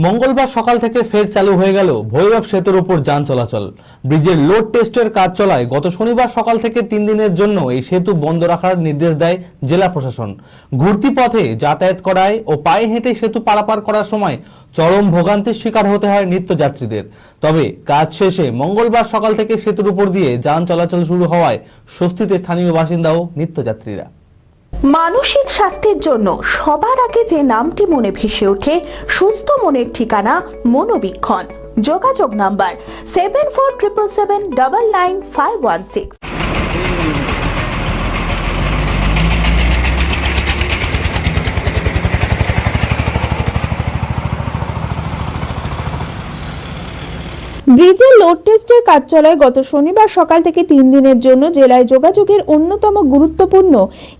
মঙ্গলবার সকাল থেকে ফের চালু হয়ে গেল ভৈরব সেতুর উপর যান চলাচল। ব্রিজের লোড টেস্টের কাজ চলায় গত শনিবার সকাল থেকে 3 দিনের জন্য এই সেতু বন্ধ রাখার নির্দেশ দেয় জেলা প্রশাসন। ঘুরতি পথে যাতায়াত করায় ও পায়ে হেঁটে সেতু পারাপার করার সময় চরম ভোগান্তির শিকার হতে হয় নিত্যযাত্রীদের। তবে কাজ শেষে মঙ্গলবার সকাল থেকে সেতুর উপর দিয়ে যান চলাচল শুরু হওয়ায় স্বস্তিতে স্থানীয় বাসিন্দা ও নিত্যযাত্রীরা। মানসিক স্বাস্থ্যের জন্য সবার আগে যে নামটি মনে ভেসে ওঠে সুস্থ মনের ঠিকানা মনোবীক্ষণ। যোগাযোগ নাম্বার 7477799516। ব্রিজের লোড টেস্টের কাজ চলায় গত শনিবার সকাল থেকে 3 দিনের জন্য জেলায় যোগাযোগের অন্যতম গুরুত্বপূর্ণ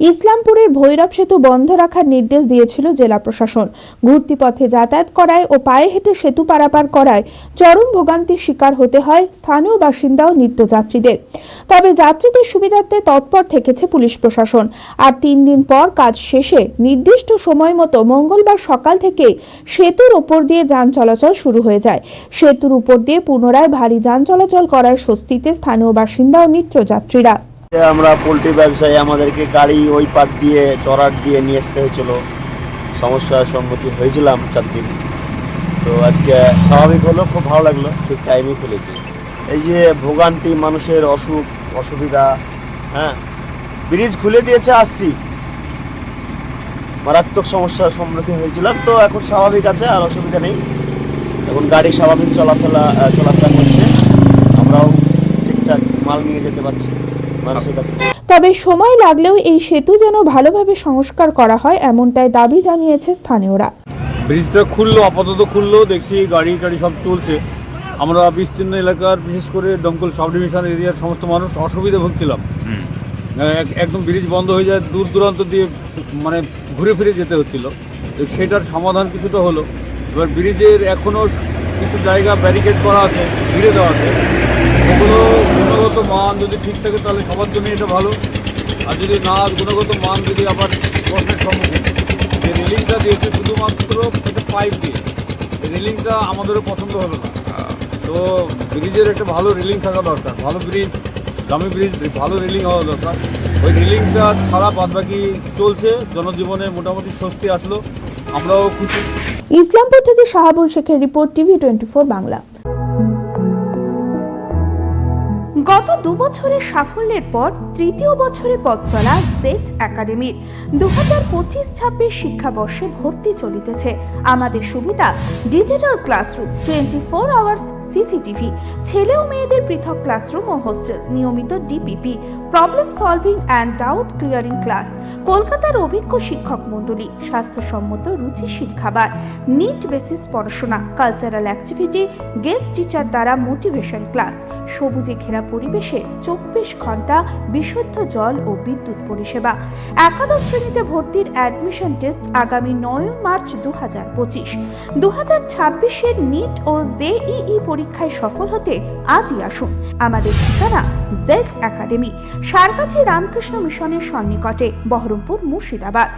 ইসলামপুরের ভৈরব সেতু বন্ধ রাখার নির্দেশ দিয়েছিল জেলা প্রশাসন। ঘুরতি পথে যাতায়াত করায় ও পায়ে হেঁটে সেতু পারাপার করায় চরম ভোগান্তির শিকার হতে হয় স্থানীয় বাসিন্দা ও নিত্যযাত্রীদের। তবে যাত্রীদের সুবিধার্থে তৎপর থেকেছে পুলিশ প্রশাসন। আর 3 দিন পর কাজ শেষে নির্দিষ্ট সময় মতো মঙ্গলবার সকাল থেকে সেতুর উপর দিয়ে যান চলাচল শুরু হয়ে যায়। সেতুর উপর দিয়ে পুনরায় ভারী যান চলাচল করার স্বস্তিতে স্থানীয় বাসিন্দা ও নিত্যযাত্রীরা। আমরা পোল্ট্রি ব্যবসায়ী, আমাদেরকে গাড়ি ওই পাত দিয়ে চড়াট দিয়ে নিয়ে আসতে হয়েছিল, সমস্যার সম্মুখীন হয়েছিলাম 4 দিন। তো আজকে স্বাভাবিক হলো, খুব ভালো লাগলো, ঠিক টাইমে ফেলেছি। এই যে ভোগান্তি, মানুষের অসুবিধা, হ্যাঁ, ব্রিজ খুলে দিয়েছে, আসছি, মারাত্মক সমস্যার সম্মুখীন হয়েছিলাম। তো এখন স্বাভাবিক আছে, আর অসুবিধা নেই। এখন গাড়ি স্বাভাবিক চলাফেরা করছে, আমরাও ঠিকঠাক মাল নিয়ে যেতে পারছি মানুষের কাছে। তবে সময় লাগলেও এই সেতু যেন ভালোভাবে সংস্কার করা হয় এমনটাই দাবি জানিয়েছে স্থানীয়রা। ব্রিজটা খুললো, আপাতত খুললো, দেখছি গাড়ি টাড়ি সব চলছে। আমরা বিস্তীর্ণ এলাকার, বিশেষ করে দমকল সাব ডিভিশন এরিয়ার সমস্ত মানুষ অসুবিধা ভুগছিলাম। একদম ব্রিজ বন্ধ হয়ে যায়, দূর দূরান্ত দিয়ে মানে ঘুরে ফিরে যেতে হচ্ছিল। সেটার সমাধান কিছুটা হলো। এবার ব্রিজের এখনও কিছু জায়গা ব্যারিকেড করা আছে, ঘিরে দেওয়া আছে। ওগুলো গুণগত মান যদি ঠিক থাকে তাহলে সবার জন্য এটা ভালো। আর যদি না, গুণগত মান যদি আবার প্রশ্নের সম্মুখীন, যে রেলিংটা দিয়েছে শুধুমাত্র একটা পাইপ দিয়ে, এই রেলিংটা আমাদেরও পছন্দ হলো না। তো ব্রিজের একটা ভালো রেলিং থাকা দরকার, ভালো ব্রিজ, দামি ব্রিজ, ভালো রেলিং হওয়া দরকার। ওই রেলিংটা ছাড়া বাদবাকি চলছে, জনজীবনে মোটামুটি স্বস্তি আসলো, আমরাও খুশি। ইসলামপুর থেকে শাহাবুল শেখের রিপোর্ট, TV24 বাংলা। গত 2 বছরের সাফল্যের পর তৃতীয় বছরে পথ চলা জেড একাডেমির 2025-26 শিক্ষাবর্ষে ভর্তি চলিতেছে। আমাদের সুবিধা ডিজিটাল ক্লাসরুম, 24 আওয়ার্স সিসিটিভি, ছেলে ও মেয়েদের পৃথক ক্লাসরুম ও হোস্টেল, নিয়মিত DPP, problem solving and doubt clearing class, কলকাতার অভিজ্ঞ শিক্ষক মণ্ডলী, স্বাস্থ্যসম্মত রুচিশীল খাবার, নিট বেসিস পড়াশোনা, কালচারাল অ্যাক্টিভিটি, গেস্ট টিচার দ্বারা মোটিভেশন ক্লাস, সবুজে ঘেরা পরিবেশে 24 ঘন্টা বিশুদ্ধ জল ও বিদ্যুৎ পরিষেবা। একাদশ শ্রেণীতে ভর্তির অ্যাডমিশন টেস্ট আগামী 9 মার্চ 2025। 2026-এর নিট ও জেইই পরীক্ষায় সফল হতে আজই আসুন। আমাদের ঠিকানা জেড একাডেমি, সারগাছি রামকৃষ্ণ মিশনের সন্নিকটে, বহরমপুর, মুর্শিদাবাদ।